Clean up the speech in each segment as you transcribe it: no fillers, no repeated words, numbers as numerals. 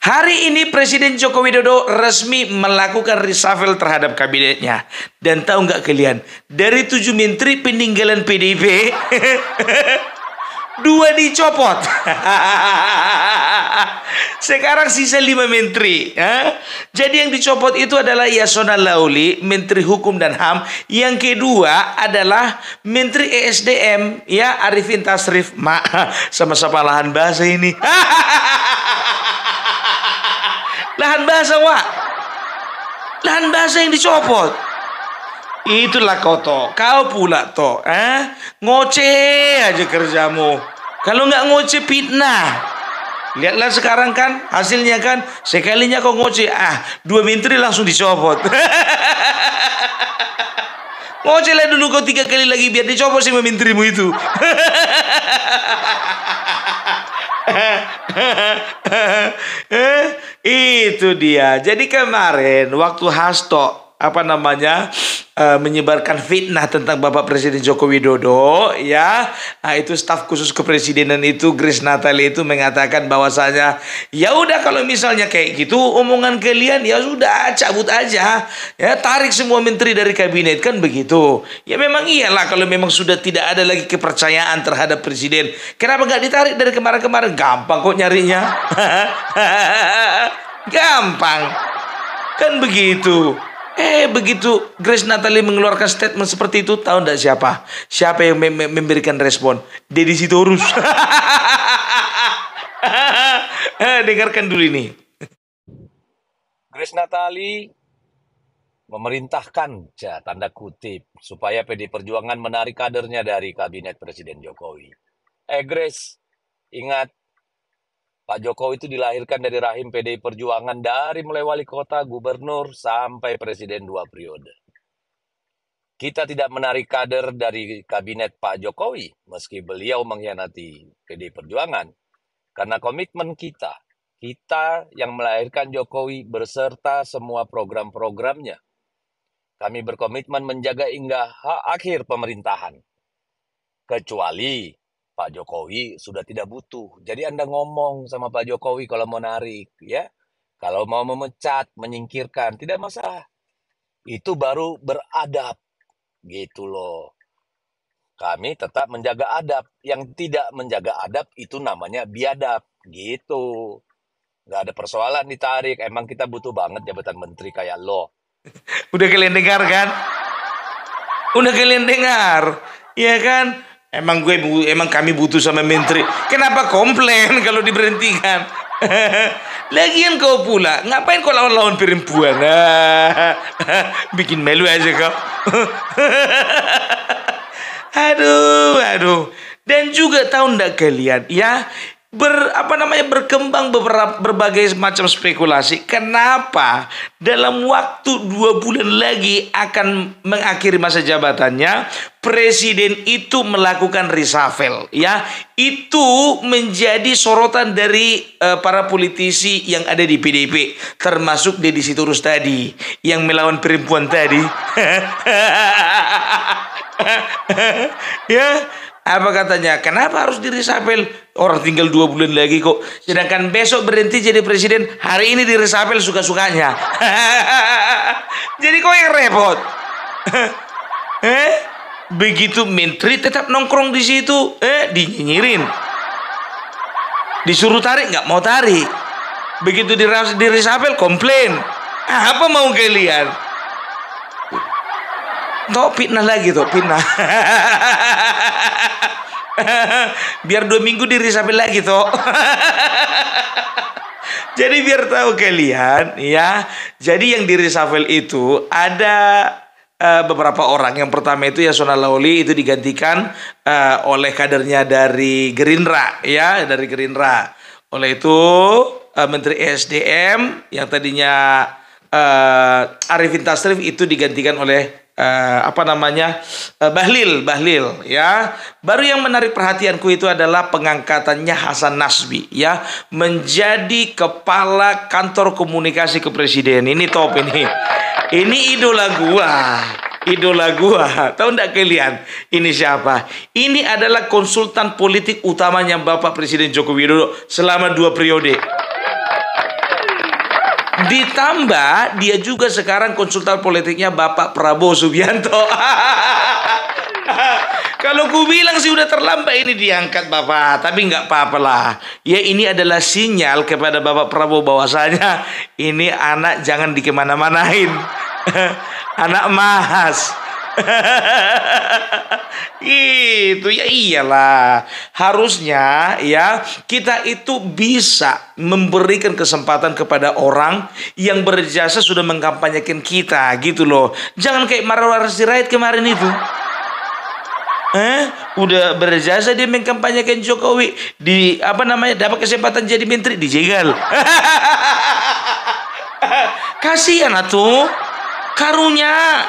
Hari ini Presiden Joko Widodo resmi melakukan reshuffle terhadap kabinetnya. Dan tahu nggak kalian, dari 7 menteri peninggalan PDIP, 2 dicopot. Sekarang sisa 5 menteri. Jadi yang dicopot itu adalah Yasona Lauli, Menteri Hukum dan HAM. Yang kedua adalah Menteri ESDM, ya, Arifin Tasrif. Sama-sama lahan bahasa ini. Lahan bahasa, Wak. Lahan bahasa yang dicopot. Itulah kau toh. Kau pula toh. Ngoceh aja kerjamu. Kalau nggak ngoceh fitnah. Lihatlah sekarang kan hasilnya kan. Sekalinya kau ngoceh, 2 menteri langsung dicopot. Ngoceh lah dulu kau 3 kali lagi biar dicopot sama menterimu itu. Itu dia. Jadi kemarin waktu Hasto menyebarkan fitnah tentang Bapak Presiden Joko Widodo, ya, itu staf khusus kepresidenan itu, Grace Natali itu mengatakan bahwasanya ya udah, kalau misalnya kayak gitu omongan kalian, ya sudah cabut aja, ya, tarik semua menteri dari kabinet, kan begitu. Ya memang iyalah, kalau memang sudah tidak ada lagi kepercayaan terhadap presiden, kenapa nggak ditarik dari kemarin-kemarin? Gampang kok nyarinya. Gampang kan begitu. Begitu Grace Natali mengeluarkan statement seperti itu, tahu enggak siapa yang memberikan respon? Deddy Sitorus. Dengarkan dulu ini. Grace Natali memerintahkan, tanda kutip, supaya PD Perjuangan menarik kadernya dari kabinet Presiden Jokowi. Grace, ingat, Pak Jokowi itu dilahirkan dari rahim PDI Perjuangan, dari mulai wali kota, gubernur, sampai presiden 2 periode. Kita tidak menarik kader dari kabinet Pak Jokowi, meski beliau mengkhianati PDI Perjuangan. Karena komitmen kita yang melahirkan Jokowi beserta semua program-programnya. Kami berkomitmen menjaga hingga akhir pemerintahan. Kecuali Pak Jokowi sudah tidak butuh. Jadi Anda ngomong sama Pak Jokowi kalau mau narik, ya. Kalau mau memecat, menyingkirkan, tidak masalah. Itu baru beradab, gitu loh. Kami tetap menjaga adab. Yang tidak menjaga adab itu namanya biadab, gitu. Nggak ada persoalan ditarik. Emang kita butuh banget jabatan menteri kayak lo. Udah kalian dengar kan? Udah kalian dengar, ya kan? Emang kami butuh sama menteri. Kenapa komplain kalau diberhentikan? Lagian kau pula, ngapain kau lawan-lawan perempuan? Bikin malu aja kau. Aduh. Dan juga tahu ndak kalian, ya, berkembang berbagai macam spekulasi. Kenapa dalam waktu 2 bulan lagi akan mengakhiri masa jabatannya, presiden itu melakukan reshuffle, ya. Itu menjadi sorotan dari para politisi yang ada di PDIP, termasuk Deddy Sitorus tadi yang melawan perempuan tadi. Ya, apa katanya? Kenapa harus di-reshuffle? Orang tinggal 2 bulan lagi kok. Sedangkan besok berhenti jadi presiden, hari ini di-reshuffle suka-sukanya. Jadi kok yang repot? Begitu menteri tetap nongkrong di situ, dinyinyirin. Disuruh tarik nggak mau tarik. Begitu di-reshuffle komplain. Apa mau kalian? Toh fitnah lagi toh, fitnah. Biar 2 minggu di-reshuffle lagi toh. Jadi biar tahu kalian, ya. Jadi yang di-reshuffle itu ada beberapa orang. Yang pertama itu Yasona Lauli, itu digantikan oleh kadernya dari Gerindra, ya, dari Gerindra. Oleh itu Menteri ESDM yang tadinya Arifin Tasrif itu digantikan oleh Bahlil, ya. Baru yang menarik perhatianku itu adalah pengangkatannya Hasan Nasbi, ya, menjadi kepala kantor komunikasi kepresiden. Ini top ini. Ini idola gua. Tahu enggak kalian? Ini siapa? Ini adalah konsultan politik utamanya Bapak Presiden Joko Widodo selama 2 periode. Ditambah dia juga sekarang konsultan politiknya Bapak Prabowo Subianto. Kalau ku bilang sih udah terlambat ini diangkat Bapak, tapi nggak apa-apa lah. Ya ini adalah sinyal kepada Bapak Prabowo bahwasanya ini anak jangan dikemana-manain. Anak emas. Itu ya iyalah. Harusnya ya kita itu bisa memberikan kesempatan kepada orang yang berjasa sudah mengkampanyekan kita gitu loh. Jangan kayak Marwar Sirait kemarin itu. Udah berjasa dia mengkampanyekan Jokowi, di apa namanya, dapat kesempatan jadi menteri dijegal. Kasihan atuh karunya.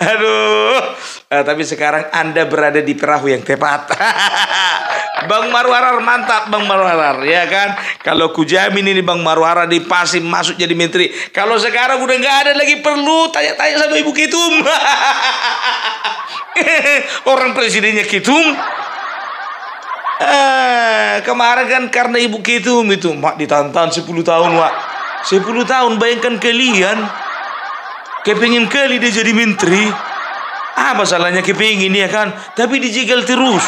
Aduh. Tapi sekarang Anda berada di perahu yang tepat. Bang Marwarar mantap, Bang Marwarar, ya kan? Kalau ku jamin ini Bang Marwarar dipasang masuk jadi menteri. Kalau sekarang udah nggak ada lagi perlu tanya-tanya sama Ibu Ketum. Orang presidennya Ketum. Kemarin kan karena Ibu Ketum itu mak ditantang 10 tahun, Mak. 10 tahun, bayangkan kalian. Kepingin kali dia jadi menteri. Masalahnya kepingin ya kan, tapi dijegal terus.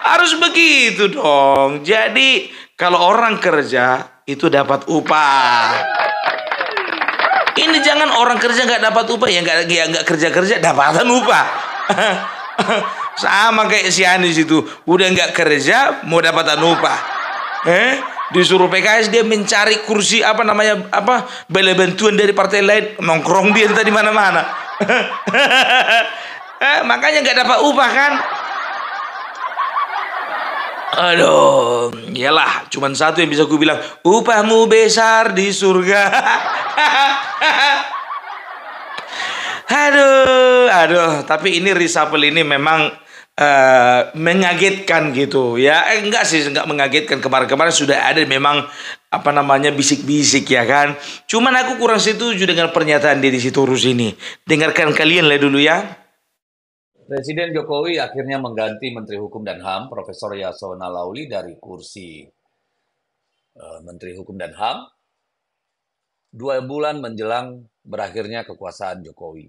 Harus begitu dong. Jadi kalau orang kerja itu dapat upah. Ini jangan orang kerja nggak dapat upah, ya nggak kerja dapatan upah. Sama kayak si Anies itu, udah nggak kerja mau dapatan upah. Disuruh PKS dia mencari kursi bela bantuan dari partai lain, nongkrong dia entah di mana-mana. Makanya nggak dapat upah kan. Aduh, iyalah, cuman satu yang bisa ku bilang, upahmu besar di surga. Aduh, tapi ini reshuffle ini memang mengagetkan gitu ya. Enggak sih, enggak mengagetkan. Kemarin-kemarin sudah ada memang bisik-bisik ya kan. Cuman aku kurang setuju dengan pernyataan Deddy Sitorus ini. Dengarkan kalian lah dulu ya. Presiden Jokowi akhirnya mengganti Menteri Hukum dan HAM Profesor Yasona Lauli dari kursi Menteri Hukum dan HAM 2 bulan menjelang berakhirnya kekuasaan Jokowi.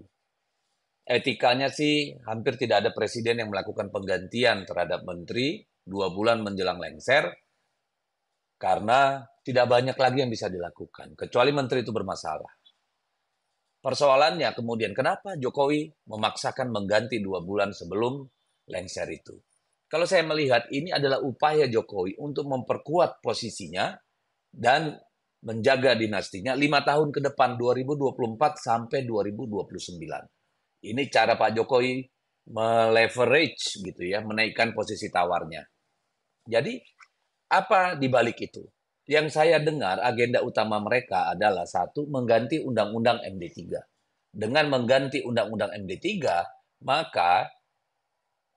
Etikanya sih hampir tidak ada presiden yang melakukan penggantian terhadap menteri 2 bulan menjelang lengser, karena tidak banyak lagi yang bisa dilakukan, kecuali menteri itu bermasalah. Persoalannya kemudian kenapa Jokowi memaksakan mengganti 2 bulan sebelum lengser itu? Kalau saya melihat ini adalah upaya Jokowi untuk memperkuat posisinya dan menjaga dinastinya 5 tahun ke depan, 2024 sampai 2029. Ini cara Pak Jokowi meleverage gitu ya, menaikkan posisi tawarnya. Jadi apa di balik itu? Yang saya dengar agenda utama mereka adalah satu, mengganti Undang-Undang MD3. Dengan mengganti Undang-Undang MD3, maka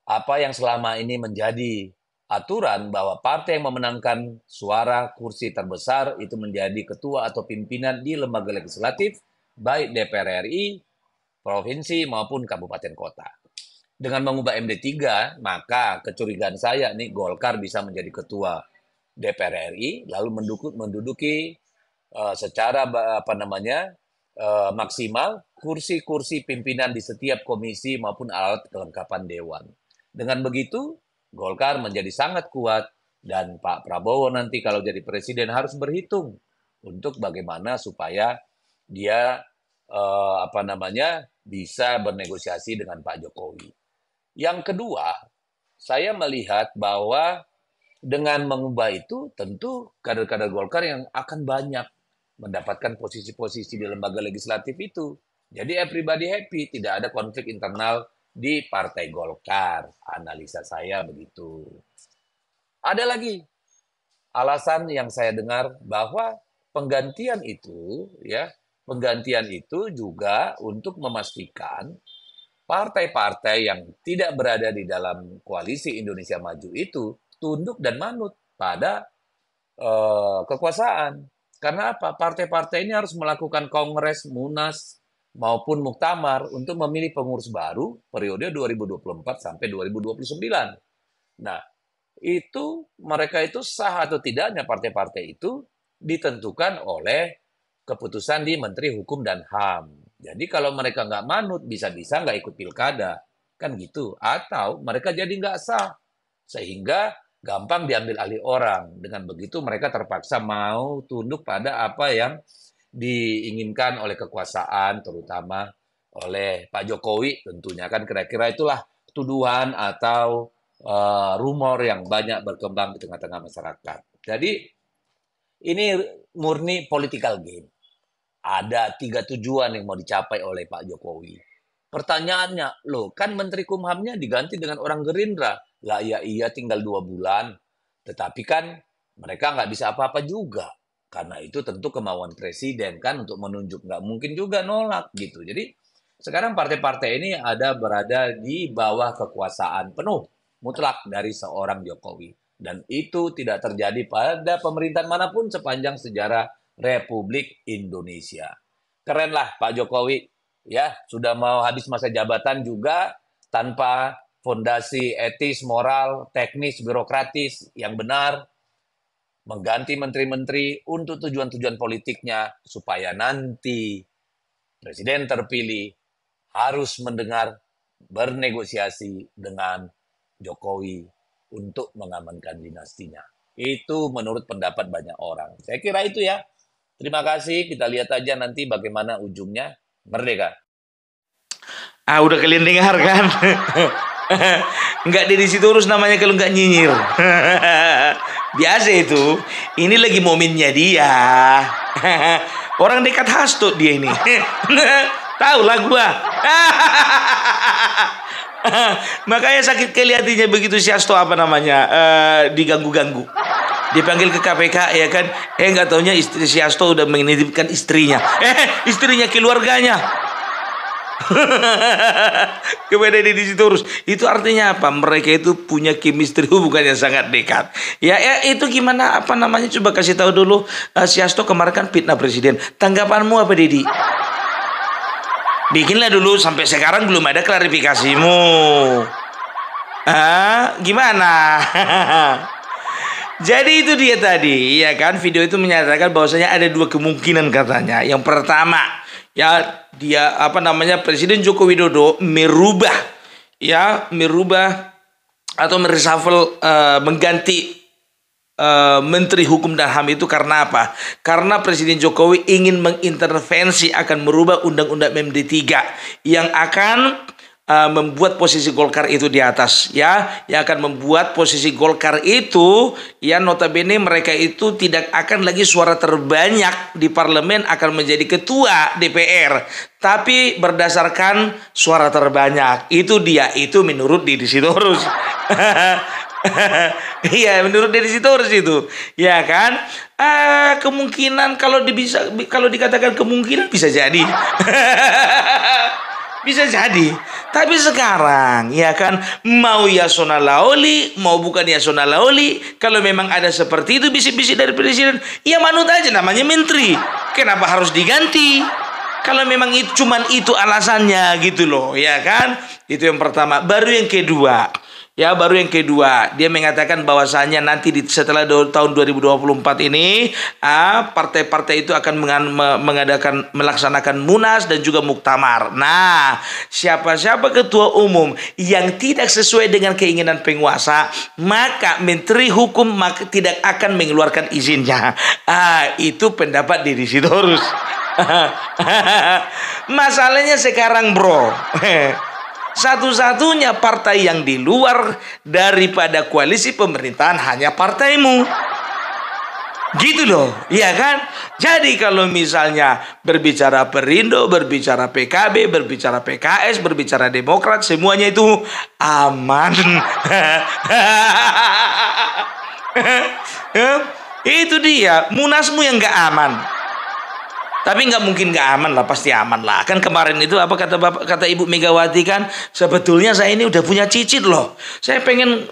apa yang selama ini menjadi aturan bahwa partai yang memenangkan suara kursi terbesar itu menjadi ketua atau pimpinan di lembaga legislatif, baik DPR RI, provinsi maupun kabupaten kota. Dengan mengubah MD3, maka kecurigaan saya nih Golkar bisa menjadi ketua DPR RI, lalu menduduki secara maksimal kursi-kursi pimpinan di setiap komisi maupun alat kelengkapan dewan. Dengan begitu, Golkar menjadi sangat kuat dan Pak Prabowo nanti kalau jadi presiden harus berhitung untuk bagaimana supaya dia bisa bernegosiasi dengan Pak Jokowi. Yang kedua, saya melihat bahwa dengan mengubah itu, tentu kader-kader Golkar yang akan banyak mendapatkan posisi-posisi di lembaga legislatif itu. Jadi everybody happy, tidak ada konflik internal di Partai Golkar. Analisa saya begitu. Ada lagi alasan yang saya dengar bahwa penggantian itu juga untuk memastikan partai-partai yang tidak berada di dalam koalisi Indonesia Maju itu tunduk dan manut pada kekuasaan. Karena apa? Partai-partai ini harus melakukan kongres, munas, maupun muktamar untuk memilih pengurus baru periode 2024 sampai 2029. Nah, itu mereka itu sah atau tidaknya partai-partai itu ditentukan oleh keputusan di Menteri Hukum dan HAM. Jadi kalau mereka nggak manut, bisa-bisa nggak ikut pilkada. Kan gitu. Atau mereka jadi nggak sah. Sehingga gampang diambil alih orang. Dengan begitu mereka terpaksa mau tunduk pada apa yang diinginkan oleh kekuasaan, terutama oleh Pak Jokowi tentunya. Kan kira-kira itulah tuduhan atau rumor yang banyak berkembang di tengah-tengah masyarakat. Jadi ini murni political game. Ada 3 tujuan yang mau dicapai oleh Pak Jokowi. Pertanyaannya, loh kan Menteri Kumhamnya diganti dengan orang Gerindra. Lah ya iya tinggal 2 bulan. Tetapi kan mereka nggak bisa apa-apa juga. Karena itu tentu kemauan presiden kan untuk menunjuk. Nggak mungkin juga nolak gitu. Jadi sekarang partai-partai ini berada di bawah kekuasaan penuh mutlak dari seorang Jokowi. Dan itu tidak terjadi pada pemerintahan manapun sepanjang sejarah Republik Indonesia. Keren lah Pak Jokowi, ya sudah mau habis masa jabatan juga tanpa fondasi etis, moral, teknis, birokratis yang benar, mengganti menteri-menteri untuk tujuan-tujuan politiknya supaya nanti presiden terpilih harus mendengar bernegosiasi dengan Jokowi untuk mengamankan dinastinya. Itu menurut pendapat banyak orang. Saya kira itu ya. Terima kasih, kita lihat aja nanti bagaimana ujungnya. Merdeka. Udah kalian dengar kan? Nggak Deddy Sitorus namanya kalau nggak nyinyir. Biasa itu. Ini lagi momennya dia. Orang dekat Hasto dia ini. Tahu lah gua. Makanya sakit kali hatinya begitu si Hasto diganggu-ganggu. Dipanggil ke KPK ya kan. Nggak taunya istri si Hasto udah menitipkan istrinya. Istrinya keluarganya. Kepada Deddy Sitorus. Itu artinya apa? Mereka itu punya chemistry hubungan yang sangat dekat. Ya itu gimana coba kasih tahu dulu. Si Hasto kemarin kan fitnah presiden. Tanggapanmu apa, Deddy? Bikinlah dulu, sampai sekarang belum ada klarifikasimu. Gimana? Jadi itu dia tadi, ya kan, video itu menyatakan bahwasanya ada 2 kemungkinan katanya. Yang pertama, ya dia Presiden Joko Widodo merubah atau mereshuffle, mengganti Menteri Hukum dan HAM itu karena apa? Karena Presiden Jokowi ingin mengintervensi, akan merubah Undang-Undang MD 3 yang akan membuat posisi Golkar itu di atas, ya, yang akan membuat posisi Golkar itu, ya, notabene mereka itu tidak akan lagi suara terbanyak di parlemen, akan menjadi ketua DPR, tapi berdasarkan suara terbanyak. Itu menurut Deddy Sitorus. Iya, menurut Deddy Sitorus itu, ya kan? Kemungkinan kalau dikatakan kemungkinan bisa jadi. Bisa jadi. Tapi sekarang, ya kan, mau Yasona Laoli, mau bukan Yasona Laoli, kalau memang ada seperti itu bisik-bisik dari presiden, ya manut aja, namanya menteri. Kenapa harus diganti? Kalau memang cuman itu alasannya gitu loh, ya kan? Itu yang pertama. Baru yang kedua, dia mengatakan bahwasannya nanti setelah tahun 2024 ini, partai-partai itu akan melaksanakan munas dan juga muktamar. Nah, siapa-siapa ketua umum yang tidak sesuai dengan keinginan penguasa, maka Menteri Hukum tidak akan mengeluarkan izinnya. Itu pendapat Deddy Sitorus. Masalahnya sekarang, bro, satu-satunya partai yang di luar daripada koalisi pemerintahan hanya partaimu. Gitu loh, iya kan? Jadi kalau misalnya berbicara Perindo, berbicara PKB, berbicara PKS, berbicara Demokrat, semuanya itu aman. Itu dia, munasmu yang gak aman. Tapi nggak mungkin nggak aman lah, pasti aman lah. Kan kemarin itu kata Ibu Megawati kan, sebetulnya saya ini udah punya cicit loh. Saya pengen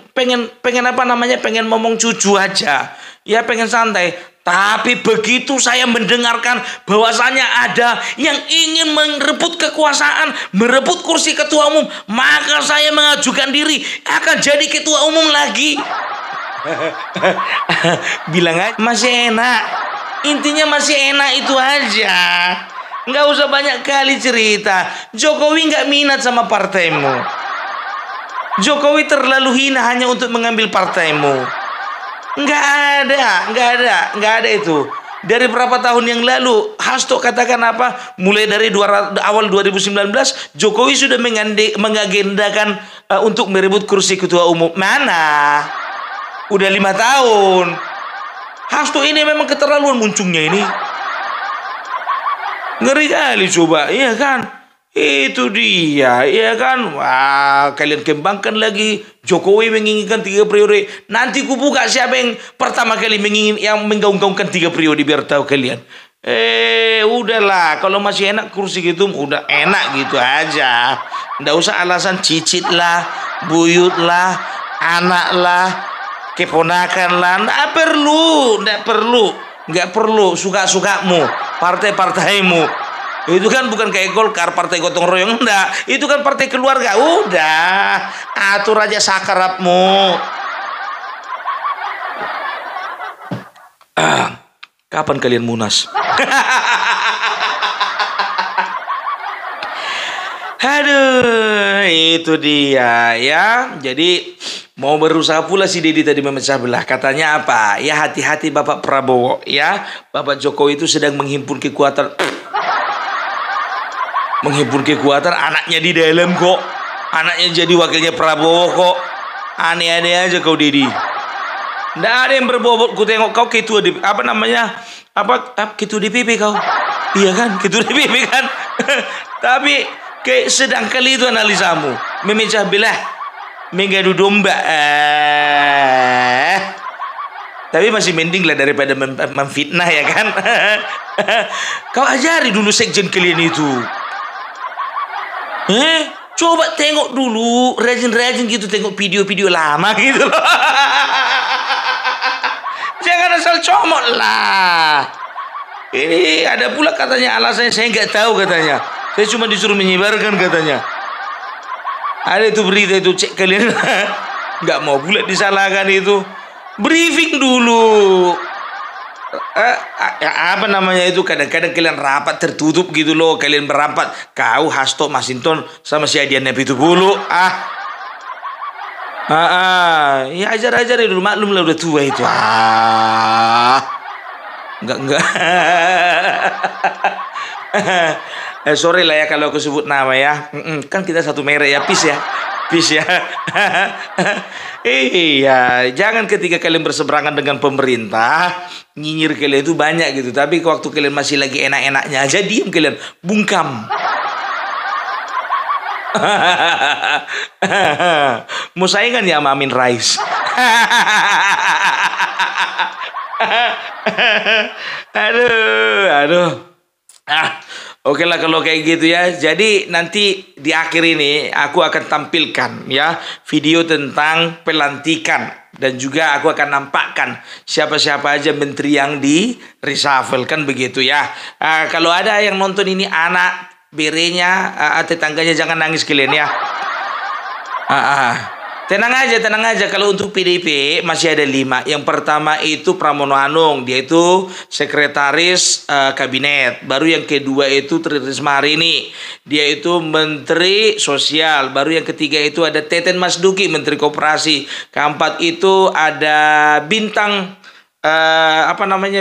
ngomong cucu aja. Ya pengen santai. Tapi begitu saya mendengarkan bahwasannya ada yang ingin merebut kekuasaan, merebut kursi ketua umum, maka saya mengajukan diri akan jadi ketua umum lagi. Bilang aja masih enak. Intinya masih enak itu aja. Nggak usah banyak kali cerita. Jokowi nggak minat sama partaimu. Jokowi terlalu hina hanya untuk mengambil partaimu. Nggak ada itu. Dari berapa tahun yang lalu, Hasto katakan apa? Mulai dari awal 2019, Jokowi sudah mengagendakan untuk merebut kursi ketua umum. Mana? Udah 5 tahun. Hasto ini memang keterlaluan muncungnya ini. Ngeri kali coba, iya kan? Itu dia, iya kan? Wah, kalian kembangkan lagi. Jokowi menginginkan 3 periode. Nanti ku buka siapa yang pertama kali yang menggaung-gaungkan 3 periode biar tahu kalian. Udahlah, kalau masih enak kursi gitu, udah enak gitu aja. Nggak usah alasan cicit lah, buyut lah, anak lah, keponakan lah. Nggak perlu suka-sukamu, partai-partaimu. Itu kan bukan kayak Golkar, partai gotong royong, enggak. Itu kan partai keluarga. Udah, atur aja sakarapmu. Kapan kalian munas? Aduh, itu dia ya. Jadi mau berusaha pula si Dedi tadi memecah belah. Katanya apa? Ya hati-hati Bapak Prabowo ya. Bapak Jokowi itu sedang menghimpun kekuatan. Anaknya di dalam kok. Anaknya jadi wakilnya Prabowo kok. Aneh-aneh aja kau Dedi. Nggak ada yang berbobot. Ku tengok kau ketua apa namanya? Ketua DPP kau. Iya kan? Ketua DPP kan. Tapi kayak sedang kali itu analisamu. Memecah belah. Mengadu domba. Tapi masih mending lah daripada memfitnah ya kan. Kau ajari dulu sekjen kalian itu. Coba tengok dulu, rajin-rajin gitu, tengok video-video lama gitu loh. Jangan asal comot lah. Ini ada pula katanya alasannya saya nggak tahu katanya. Saya cuma disuruh menyebarkan katanya. Ada itu berita itu, cek kalian. Nggak mau pula disalahkan itu. Briefing dulu. Apa namanya itu, kadang-kadang kalian rapat tertutup gitu loh, kalian berapat kau Hasto Masinton sama si Adian Nabi itu dulu ya ajar-ajar dulu, maklum lah udah tua itu enggak sorry lah ya kalau aku sebut nama ya, kan kita satu merek ya, peace ya. Iya, jangan ketika kalian berseberangan dengan pemerintah nyinyir kalian itu banyak gitu, tapi waktu kalian masih lagi enak-enaknya aja diem kalian bungkam. Mau saingan ya sama Amin Rais. Aduh. Oke lah kalau kayak gitu ya. Jadi nanti di akhir ini aku akan tampilkan ya video tentang pelantikan, dan juga aku akan nampakkan siapa-siapa aja menteri yang di reshuffle kan begitu ya. Kalau ada yang nonton ini anak berenya, tetangganya jangan nangis kalian ya. Tenang aja. Kalau untuk PDIP masih ada 5. Yang pertama itu Pramono Anung, dia itu sekretaris kabinet. Baru yang kedua itu Tri Risma hari ini, dia itu menteri sosial. Baru yang ketiga itu ada Teten Mas Duki, menteri koperasi. Keempat itu ada Bintang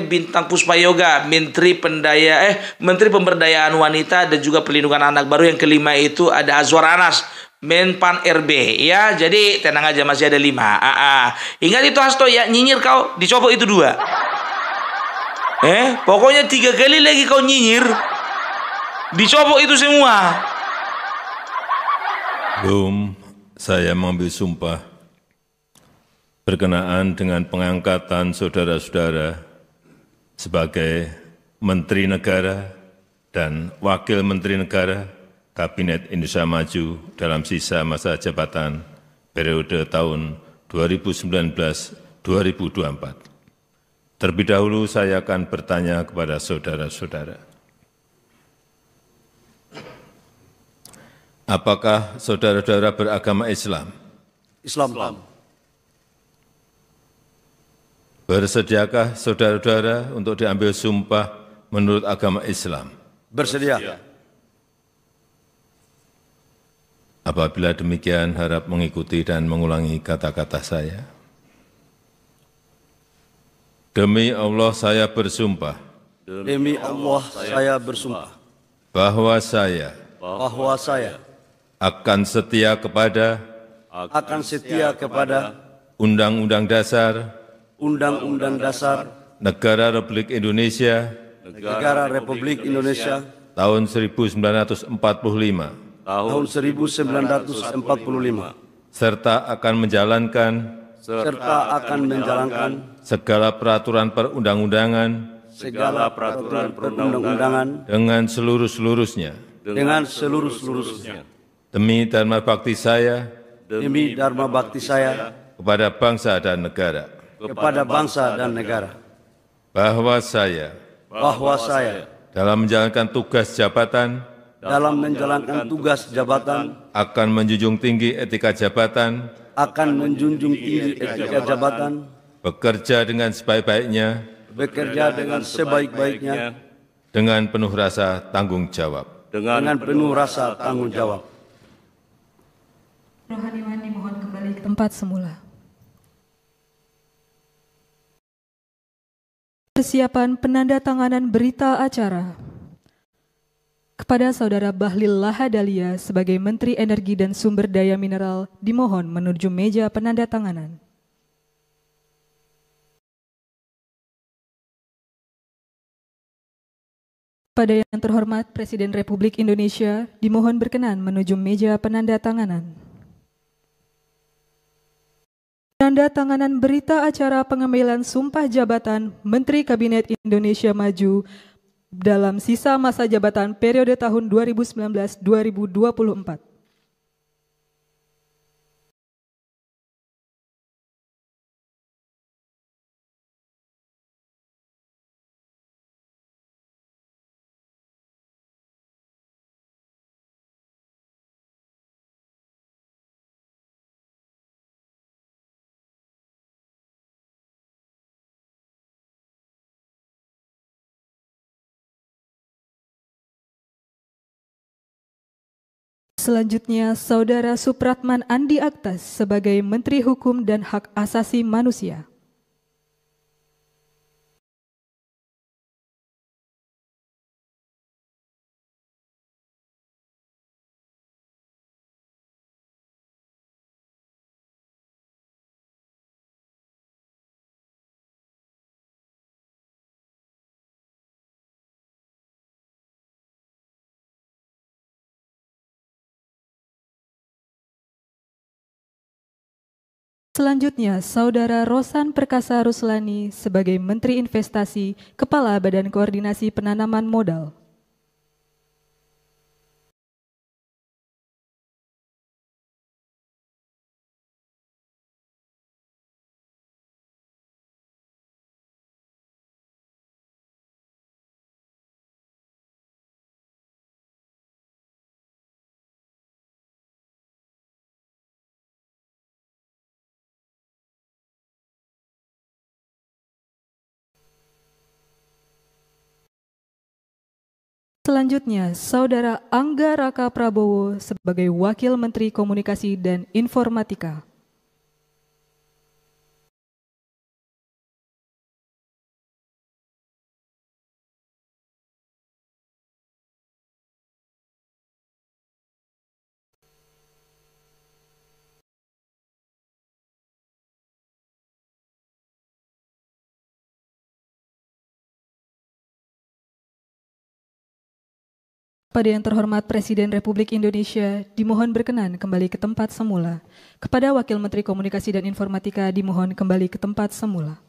Bintang Puspayoga, menteri pemberdayaan wanita dan juga pelindungan anak. Baru yang kelima itu ada Azwar Anas, Menpan RB ya. Jadi tenang aja masih ada 5. Ingat itu Hasto ya, nyinyir kau dicopot itu 2. Pokoknya 3 kali lagi kau nyinyir dicopot itu semua. Saya mengambil sumpah berkenaan dengan pengangkatan saudara-saudara sebagai Menteri Negara dan Wakil Menteri Negara Kabinet Indonesia Maju dalam sisa masa jabatan periode tahun 2019-2024. Terlebih dahulu saya akan bertanya kepada saudara-saudara. Apakah saudara-saudara beragama Islam? Islam. Bersediakah saudara-saudara untuk diambil sumpah menurut agama Islam? Bersedia. Apabila demikian, harap mengikuti dan mengulangi kata-kata saya. Demi Allah saya bersumpah Demi Allah saya bersumpah bahwa saya bahwa saya akan setia kepada akan setia kepada Undang-Undang Dasar Undang-Undang Dasar Negara Republik Indonesia Negara Republik Indonesia tahun 1945 tahun 1945 serta akan menjalankan segala peraturan perundang-undangan segala peraturan perundang-undangan dengan seluruh-seluruhnya demi dharma bakti saya kepada bangsa dan negara, bahwa saya dalam menjalankan tugas jabatan akan menjunjung tinggi etika jabatan, bekerja dengan sebaik-baiknya, dengan penuh rasa tanggung jawab. Rohaniwan dimohon kembali ke tempat semula. Persiapan penandatanganan berita acara. Kepada Saudara Bahlil Lahadalia sebagai Menteri Energi dan Sumber Daya Mineral dimohon menuju meja penandatanganan. Kepada yang terhormat Presiden Republik Indonesia dimohon berkenan menuju meja penandatanganan. Penandatanganan berita acara pengambilan sumpah jabatan Menteri Kabinet Indonesia Maju dalam sisa masa jabatan periode tahun 2019-2024. Selanjutnya, Saudara Supratman Andi Aktas sebagai Menteri Hukum dan Hak Asasi Manusia. Selanjutnya, Saudara Rosan Perkasa Ruslani sebagai Menteri Investasi, Kepala Badan Koordinasi Penanaman Modal. Selanjutnya, Saudara Angga Raka Prabowo sebagai Wakil Menteri Komunikasi dan Informatika. Kepada yang terhormat Presiden Republik Indonesia, dimohon berkenan kembali ke tempat semula. Kepada Wakil Menteri Komunikasi dan Informatika, dimohon kembali ke tempat semula.